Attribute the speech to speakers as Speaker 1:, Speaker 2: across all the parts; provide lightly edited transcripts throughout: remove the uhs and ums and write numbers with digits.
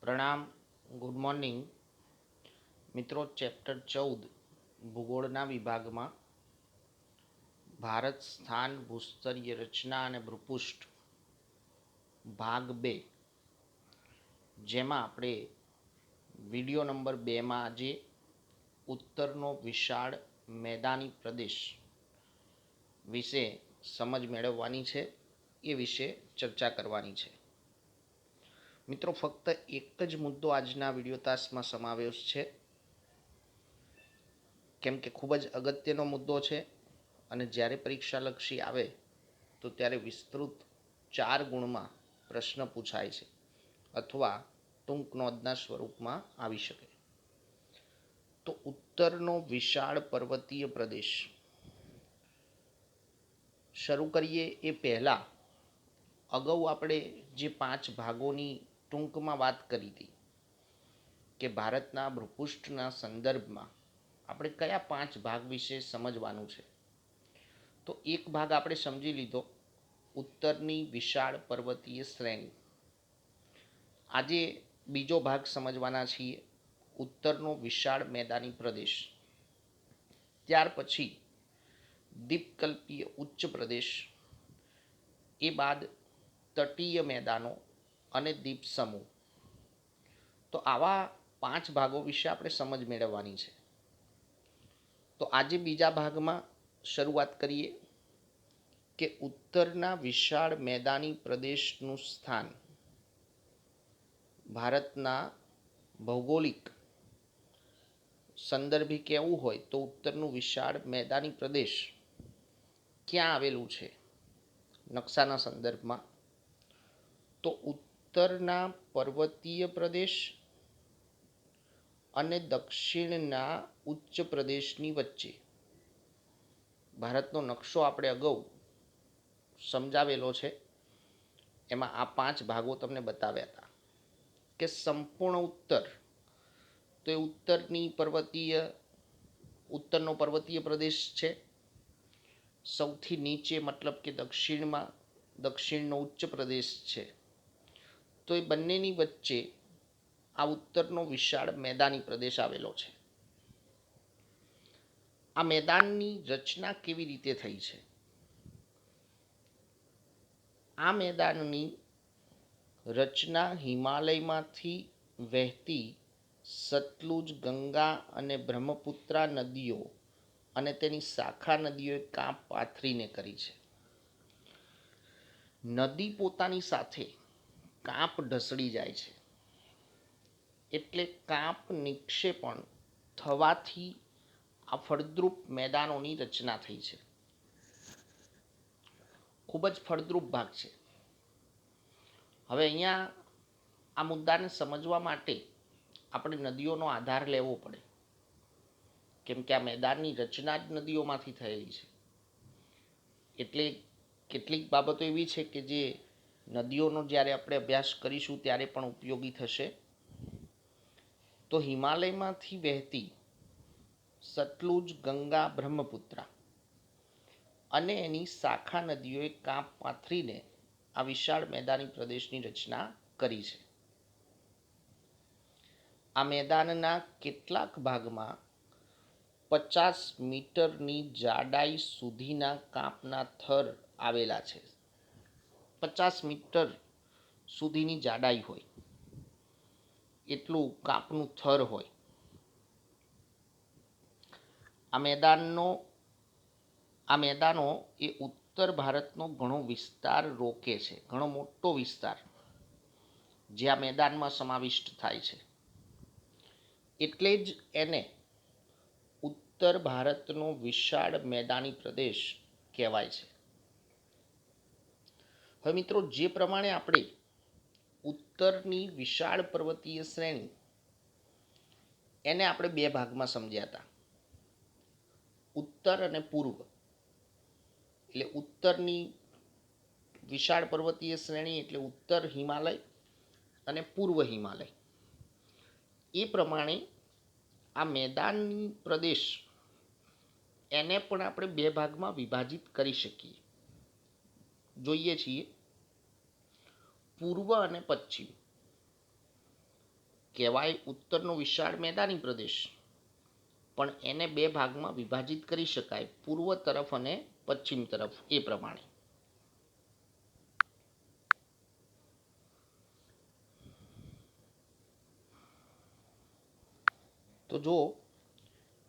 Speaker 1: પ્રણામ. Good morning મિત્રો. Chapter 14 ભૂગોળના વિભાગમાં ભારત સ્થાન ભૂસ્તરીય રચના અને ભૂપૃષ્ઠ ભાગ 2, જેમાં આપણે વિડિયો નંબર 2માં આજે ઉત્તરનો વિશાળ મેદાની પ્રદેશ વિશે સમજ મેળવવાની છે, એ વિશે ચર્ચા કરવાની છે. મિત્રો, ફક્ત એક જ મુદ્દો આજના વિડીયો તાસમાં સમાવેશ છે, કેમ કે ખૂબ જ અગત્યનો મુદ્દો છે અને જ્યારે પરીક્ષાલક્ષી આવે તો ત્યારે વિસ્તૃત 4 ગુણમાં પ્રશ્ન પૂછાય છે અથવા ટૂંક નોંધના સ્વરૂપમાં આવી શકે. તો ઉત્તરનો વિશાળ પર્વતીય પ્રદેશ શરૂ કરીએ એ પહેલાં અગાઉ આપણે જે 5 ભાગોની ટૂંકમાં વાત કરી હતી કે ભારતના ભૂપૃષ્ઠના સંદર્ભમાં આપણે કયા 5 ભાગ વિશે સમજવાનું છે. તો એક ભાગ આપણે સમજી લીધો, ઉત્તરની વિશાળ પર્વતીય શ્રેણી. આજે બીજો ભાગ સમજવાના છીએ, ઉત્તરનો વિશાળ મેદાની પ્રદેશ. ત્યાર પછી દ્વીપકલ્પીય ઉચ્ચ પ્રદેશ, એ બાદ તટીય મેદાનો અને દ્વીપ સમૂહ. તો આવા 5 ભાગો વિશે આપણે સમજ મેળવવાની છે. તો આજે બીજા ભાગમાં શરૂઆત કરીએ કે ઉત્તરના વિશાળ મેદાની પ્રદેશનું સ્થાન ભારતના ભૌગોલિક સંદર્ભે કેવું હોય તો ઉત્તરનું વિશાળ મેદાની પ્રદેશ ક્યાં આવેલું છે નકશાના સંદર્ભમાં. તો ઉત્તરના પર્વતીય પ્રદેશ અને દક્ષિણના ઉચ્ચ પ્રદેશની વચ્ચે. ભારતનો નકશો આપણે અગાઉ સમજાવેલો છે, એમાં આ 5 ભાગો તમને બતાવ્યા હતા કે સંપૂર્ણ ઉત્તર તો એ ઉત્તરનો પર્વતીય પ્રદેશ છે. સૌથી નીચે મતલબ કે દક્ષિણમાં દક્ષિણનો ઉચ્ચ પ્રદેશ છે. તો એ બંનેની વચ્ચે આ ઉત્તરનો વિશાળ મેદાની પ્રદેશ આવેલો છે. આ મેદાનની રચના કેવી રીતે થઈ છે? આ મેદાનની રચના હિમાલયમાંથી વહેતી સતલુજ, ગંગા અને બ્રહ્મપુત્રા નદીઓ અને તેની શાખા નદીઓએ કાંપ પાથરીને કરી છે. નદી પોતાની સાથે કાંપ ઢસડી જાય છે, એટલે કાંપ નિક્ષેપણ થવાથી આ ફળદ્રુપ મેદાનોની રચના થઈ છે. ખૂબ જ ફળદ્રુપ ભાગ છે. હવે અહીંયા આ મુદ્દાને સમજવા માટે આપણે નદીઓનો આધાર લેવો પડે, કેમ કે આ મેદાનની રચના જ નદીઓમાંથી થયેલી છે. એટલે કેટલીક બાબતો એવી છે કે જે નદીઓનો જ્યારે આપણે અભ્યાસ કરીશું ત્યારે પણ ઉપયોગી થશે. તો હિમાલયમાંથી વહેતી સતલુજ, ગંગા, બ્રહ્મપુત્રા અને એની શાખા નદીઓએ કાંપ પાથરીને આ વિશાળ મેદાની પ્રદેશની રચના કરી છે. આ મેદાનના કેટલાક ભાગમાં 50 મીટરની જાડાઈ સુધીના કાંપના થર આવેલા છે. 50 મીટર સુધીની જાડાઈ હોય એટલું કાંપનું થર હોય. આ મેદાનો એ ઉત્તર ભારતનો ઘણો વિસ્તાર રોકે છે, ઘણો મોટો વિસ્તાર જે આ મેદાનમાં સમાવિષ્ટ થાય છે. એટલે જ એને ઉત્તર ભારતનો વિશાળ મેદાની પ્રદેશ કહેવાય છે. હવે મિત્રો, જે પ્રમાણે આપણે ઉત્તરની વિશાળ પર્વતીય શ્રેણી એને આપણે 2 ભાગમાં સમજ્યા હતા, ઉત્તર અને પૂર્વ. એટલે ઉત્તરની વિશાળ પર્વતીય શ્રેણી એટલે ઉત્તર હિમાલય અને પૂર્વ હિમાલય. એ પ્રમાણે આ મેદાની પ્રદેશ એને પણ આપણે 2 ભાગમાં વિભાજિત કરી શકીએ. જોઈએ છીએ પૂર્વ અને પશ્ચિમ. કહેવાય ઉત્તરનો વિશાળ મેદાની પ્રદેશ, પણ એને બે ભાગમાં વિભાજિત કરી શકાય, પૂર્વ તરફ અને પશ્ચિમ તરફ એ પ્રમાણે. તો જો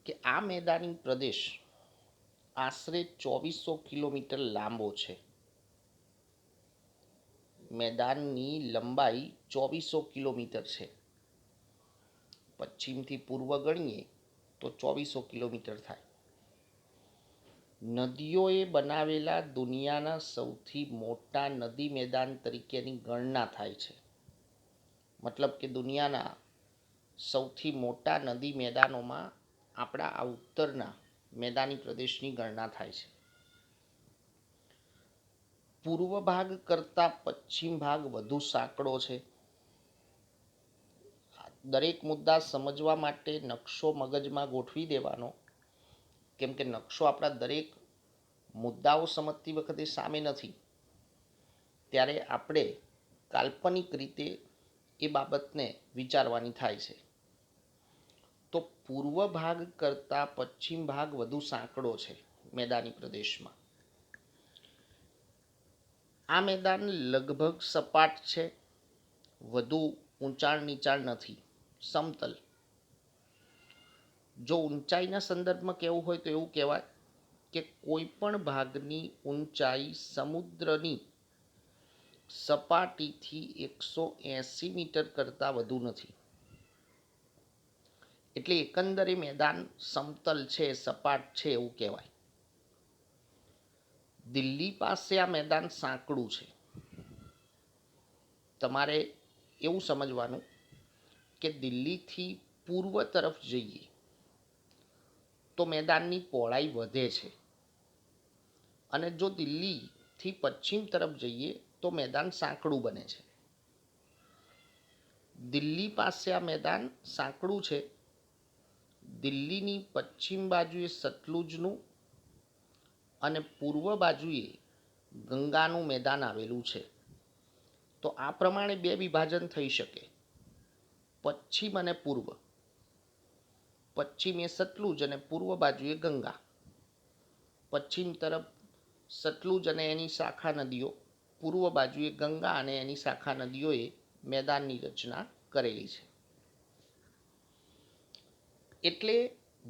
Speaker 1: કે આ મેદાની પ્રદેશ આશરે 2400 કિલોમીટર લાંબો છે. મેદાનની લંબાઈ 2400 કિલોમીટર છે. પશ્ચિમથી પૂર્વ ગણીએ તો 2400 કિલોમીટર થાય. નદીઓએ બનાવેલા દુનિયાના સૌથી મોટા નદી મેદાન તરીકેની ગણના થાય છે. મતલબ કે દુનિયાના સૌથી મોટા નદી મેદાનોમાં આપણા આ ઉત્તરના મેદાની પ્રદેશની ગણના થાય છે. પૂર્વ ભાગ કરતાં પશ્ચિમ ભાગ વધુ સાંકડો છે. દરેક મુદ્દા સમજવા માટે નકશો મગજમાં ગોઠવી દેવાનો, કેમ કે નકશો આપણા દરેક મુદ્દાઓ સમજતી વખતે સામે નથી, ત્યારે આપણે કાલ્પનિક રીતે એ બાબતને વિચારવાની થાય છે. તો પૂર્વ ભાગ કરતાં પશ્ચિમ ભાગ વધુ સાંકડો છે મેદાની પ્રદેશમાં. આ મેદાન લગભગ સપાટ છે, વધુ ઊંચાણ નીચાણ નથી, સમતલ. જો ઊંચાઈના સંદર્ભમાં કહેવું હોય તો એવું કહેવાય કે કોઈ પણ ભાગની ઊંચાઈ સમુદ્રની સપાટીથી 180 મીટર કરતાં વધુ નથી. એટલે એકંદરે મેદાન સમતલ છે, સપાટ છે એવું કહેવાય. દિલ્હી પાસે આ મેદાન સાંકડું છે. તમારે એવું સમજવાનું કે દિલ્હીથી પૂર્વ તરફ જઈએ તો મેદાનની પહોળાઈ વધે છે, અને જો દિલ્હીથી પશ્ચિમ તરફ જઈએ તો મેદાન સાંકડું બને છે. દિલ્હી પાસે આ મેદાન સાંકડું છે. દિલ્હીની પશ્ચિમ બાજુએ સતલુજનું અને પૂર્વ બાજુએ ગંગાનું મેદાન આવેલું છે. તો આ પ્રમાણે બે વિભાજન થઈ શકે, પશ્ચિમ અને પૂર્વ. પશ્ચિમે સતલુજ અને પૂર્વ બાજુએ ગંગા. પશ્ચિમ તરફ સતલુજ અને એની શાખા નદીઓ, પૂર્વ બાજુએ ગંગા અને એની શાખા નદીઓએ મેદાનની રચના કરેલી છે. એટલે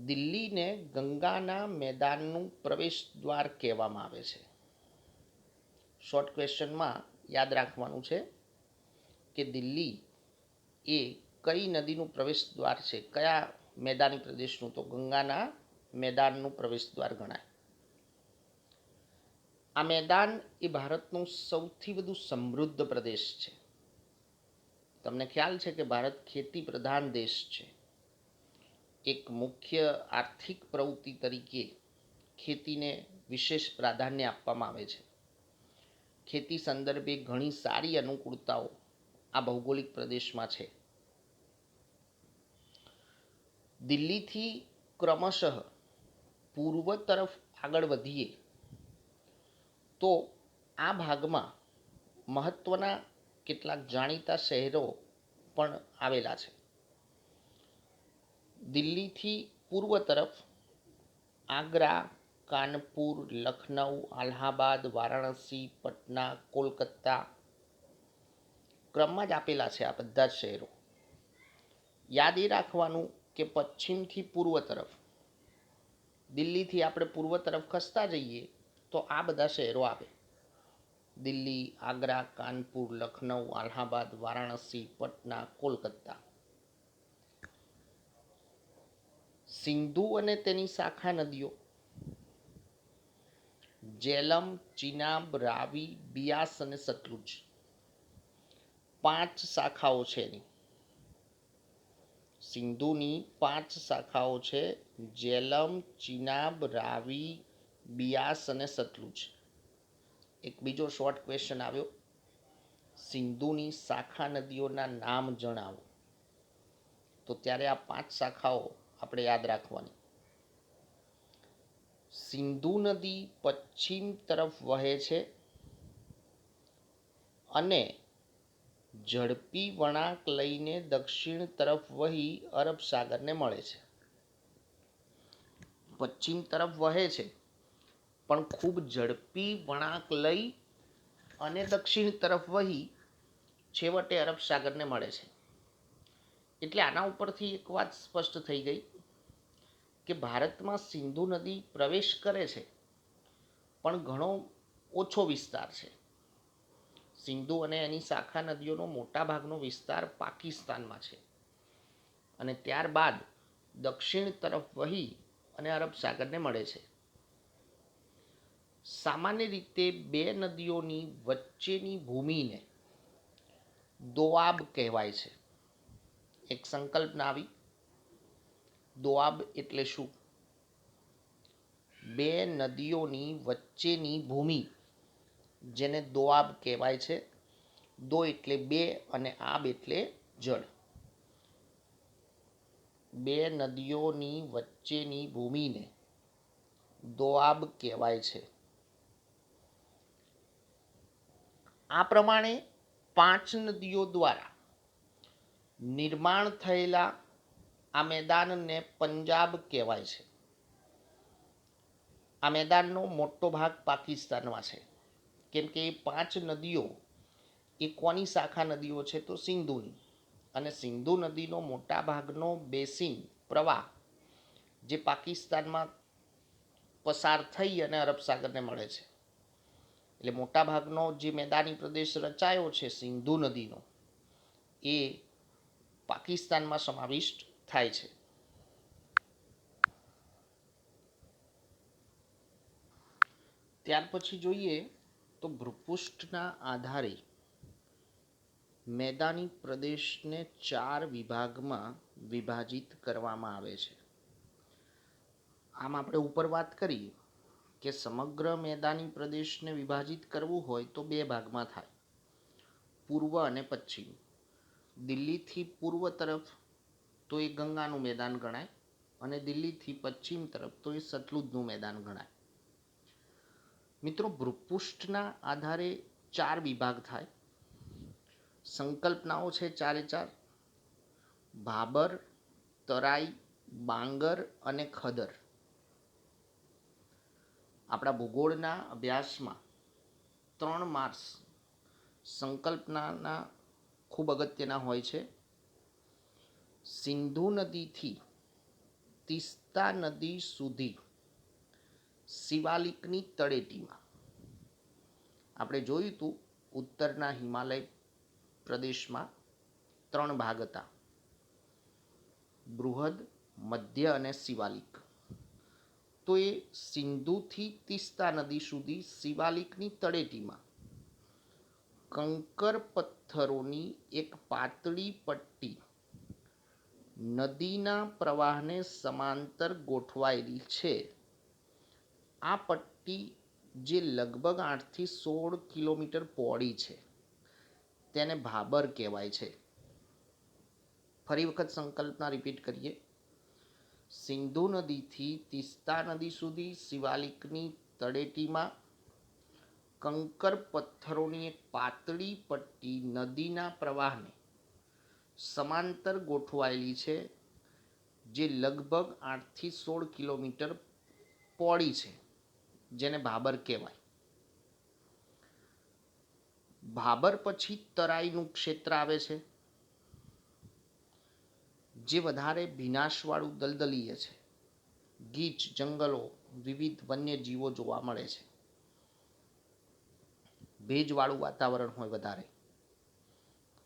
Speaker 1: દિલ્હીને ગંગાના મેદાનનું પ્રવેશ દ્વાર કહેવામાં આવે છે. શોર્ટ ક્વેશ્ચનમાં યાદ રાખવાનું છે કે દિલ્હી એ કઈ નદીનું પ્રવેશ દ્વાર છે, કયા મેદાની પ્રદેશનું, તો ગંગાના મેદાનનું પ્રવેશ દ્વાર ગણાય. આ મેદાન એ ભારતનો સૌથી વધુ સમૃદ્ધ પ્રદેશ છે. તમને ખ્યાલ છે કે ભારત ખેતી પ્રધાન દેશ છે. એક મુખ્ય આર્થિક પ્રવૃત્તિ તરીકે ખેતીને વિશેષ પ્રાધાન્ય આપવામાં આવે છે. ખેતી સંદર્ભે ઘણી સારી અનુકૂળતાઓ આ ભૌગોલિક પ્રદેશમાં છે. દિલ્હીથી ક્રમશઃ પૂર્વ તરફ આગળ વધીએ તો આ ભાગમાં મહત્વના કેટલાક જાણીતા શહેરો પણ આવેલા છે. દિલ્હીથી પૂર્વ તરફ આગ્રા, કાનપુર, લખનઉ, અલ્હાબાદ, વારાણસી, પટના, કોલકાતા ક્રમમાં જ આપેલા છે આ બધા જ શહેરો. યાદ એ રાખવાનું કે પશ્ચિમથી પૂર્વ તરફ, દિલ્હીથી આપણે પૂર્વ તરફ ખસતા જઈએ તો આ બધા શહેરો આવે: દિલ્હી, આગ્રા, કાનપુર, લખનઉ, અલ્હાબાદ, વારાણસી, પટના, કોલકાતા. સિંધુ અને તેની શાખા નદીઓ જેલમ, ચિનાબ, રાવી, બિયાસ અને સતલુજ, 5 શાખાઓ છે એની. સિંધુની 5 શાખાઓ છે: જેલમ, ચિનાબ, રાવી, બિયાસ અને સતલુજ. એક બીજો શોર્ટ ક્વેશ્ચન આવ્યો, સિંધુની શાખા નદીઓના નામ જણાવો. તો ત્યારે આ 5 શાખાઓ આપણે યાદ રાખવાની. સિંધુ નદી પશ્ચિમ તરફ વહે છે અને ઝડપી વળાંક લઈને દક્ષિણ તરફ વહી અરબ સાગરને મળે છે. પશ્ચિમ તરફ વહે છે પણ ખૂબ ઝડપી વળાંક લઈ અને દક્ષિણ તરફ વહી છેવટે અરબ સાગરને મળે છે. એટલે આના ઉપરથી એક વાત સ્પષ્ટ થઈ ગઈ કે ભારતમાં સિંધુ નદી પ્રવેશ કરે છે પણ ઘણો ઓછો વિસ્તાર છે. સિંધુ અને એની શાખા નદીઓનો મોટા ભાગનો વિસ્તાર પાકિસ્તાનમાં છે અને ત્યારબાદ દક્ષિણ તરફ વહી અને અરબ સાગરને મળે છે. સામાન્ય રીતે બે નદીઓની વચ્ચેની ભૂમિને દોઆબ કહેવાય છે. એક સંકલ્પના આવી, દોઆબ એટલે શું? બે નદીઓની વચ્ચેની ભૂમિ, જેને દોઆબ કહેવાય છે. દો એટલે બે અને આબ એટલે જળ. બે નદીઓની વચ્ચેની ભૂમિને દોઆબ કહેવાય છે. આ પ્રમાણે 5 નદીઓ દ્વારા નિર્માણ થયેલા આ મેદાનને પંજાબ કહેવાય છે. આ મેદાનનો મોટો ભાગ પાકિસ્તાનમાં છે, કેમ કે એ 5 નદીઓ એ કોની શાખા નદીઓ છે? તો સિંધુની. અને સિંધુ નદીનો મોટા ભાગનો બેસિન પ્રવાહ જે પાકિસ્તાનમાં પસાર થઈ અને અરબ સાગરને મળે છે. એટલે મોટાભાગનો જે મેદાની પ્રદેશ રચાયો છે સિંધુ નદીનો, એ પાકિસ્તાનમાં સમાવિષ્ટ થાય છે. ત્યાર પછી જોઈએ તો ભૂપૃષ્ઠના આધારે મેદાની પ્રદેશને 4 વિભાગમાં વિભાજિત કરવામાં આવે છે. આમ આપણે ઉપર વાત કરી કે સમગ્ર મેદાની પ્રદેશને વિભાજિત કરવું હોય તો 2 ભાગમાં થાય, પૂર્વ અને પશ્ચિમ. દિલ્હીથી પૂર્વ તરફ તો એ ગંગાનું મેદાન ગણાય અને દિલ્હીથી પશ્ચિમ તરફ તો એ સતલુજનું મેદાન ગણાય. મિત્રો, ભૂપૃષ્ઠના આધારે 4 વિભાગ થાય. સંકલ્પનાઓ છે 4 ભાબર, તરાઈ, બાંગર અને ખદર. આપણા ભૂગોળના અભ્યાસમાં 3 માર્ક્સ સંકલ્પનાના ખૂબ અગત્યના હોય છે. સિંધુ નદીથી તીસ્તા નદી સુધી શિવાલિકની તળેટીમાં, આપણે જોયું હતું ઉત્તરના હિમાલય પ્રદેશમાં 3 ભાગ હતા, બૃહદ, મધ્ય અને શિવાલિક. તો એ સિંધુથી તીસ્તા નદી સુધી શિવાલિકની તળેટીમાં કંકર પથ્થરોની એક પાતળી પટ્ટી નદીના પ્રવાહને સમાંતર ગોઠવાયેલી છે. આ પટ્ટી જે લગભગ 8થી 16 કિલોમીટર પહોળી છે, તેને ભાબર કહેવાય છે. ફરી વખત સંકલ્પના રિપીટ કરીએ. સિંધુ નદીથી તીસ્તા નદી સુધી શિવાલિકની તળેટીમાં કંકર પથ્થરોની એક પાતળી પટ્ટી નદીના પ્રવાહને સમાંતર ગોઠવાયેલી છે, જે લગભગ 8થી 16 કિલોમીટર પહોળી છે, જેને ભાબર કહેવાય. ભાબર પછી તરાઈનું ક્ષેત્ર આવે છે, જે વધારે ભીનાશવાળું દલદલીય છે. ગીચ, જંગલો, વિવિધ વન્યજીવો જોવા મળે છે. ભેજવાળું વાતાવરણ હોય વધારે,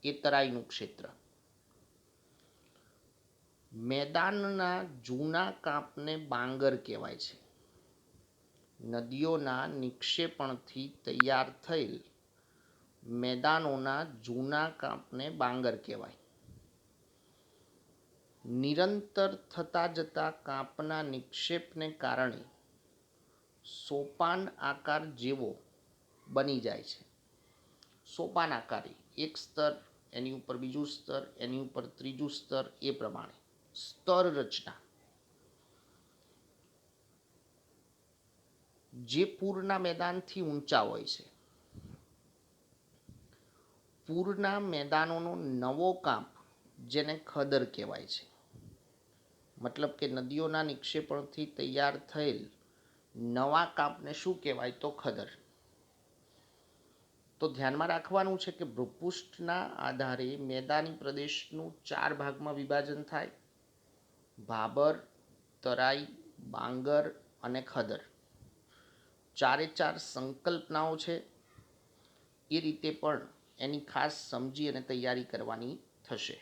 Speaker 1: એ તરાઈનું ક્ષેત્ર. મેદાનના જૂના કાંપને બાંગર કહેવાય છે. નદીઓના નિક્ષેપણથી તૈયાર થયેલ મેદાનોના જૂના કાંપને બાંગર કહેવાય. નિરંતર થતા જતા કાંપના નિક્ષેપને કારણે સોપાન આકાર જેવો બની જાય છે. સોપાન આકારી, એક સ્તર, એની ઉપર બીજું સ્તર, એની ઉપર ત્રીજું સ્તર, એ પ્રમાણે સ્તર રચના. જે પૂરના મેદાનથી ઊંચા હોય છે. પૂરના મેદાનોનો નવો કાંપ જેને ખદર કહેવાય છે, મતલબ કે નદીઓના નિક્ષેપણથી તૈયાર થયેલ નવા કાંપને શું કહેવાય? તો ખદર. તો ધ્યાનમાં રાખવાનું છે કે ભૂપૃષ્ઠના આધારે મેદાની પ્રદેશનું 4 ભાગમાં વિભાજન થાય: ભાબર, તરાઈ, બાંગર અને ખદર. 4 સંકલ્પનાઓ છે, એ રીતે પણ એની ખાસ સમજી અને તૈયારી કરવાની થશે.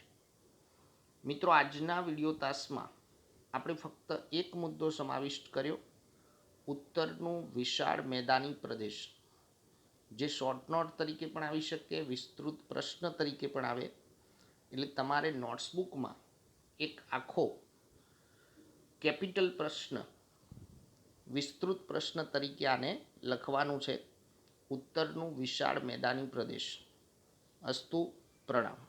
Speaker 1: મિત્રો, આજના વિડીયો તાસમાં આપણે ફક્ત એક મુદ્દો સમાવિષ્ટ કર્યો: ઉત્તરનું વિશાળ મેદાની પ્રદેશ, જે શોર્ટ નોટ તરીકે પણ આવી શકે, વિસ્તૃત પ્રશ્ન તરીકે પણ આવે. એટલે તમારે નોટ્સબુકમાં એક આખો કેપિટલ પ્રશ્ન, વિસ્તૃત પ્રશ્ન તરીકે આને લખવાનું છે: ઉત્તરનું વિશાળ મેદાની પ્રદેશ. અસ્તુ, પ્રણામ.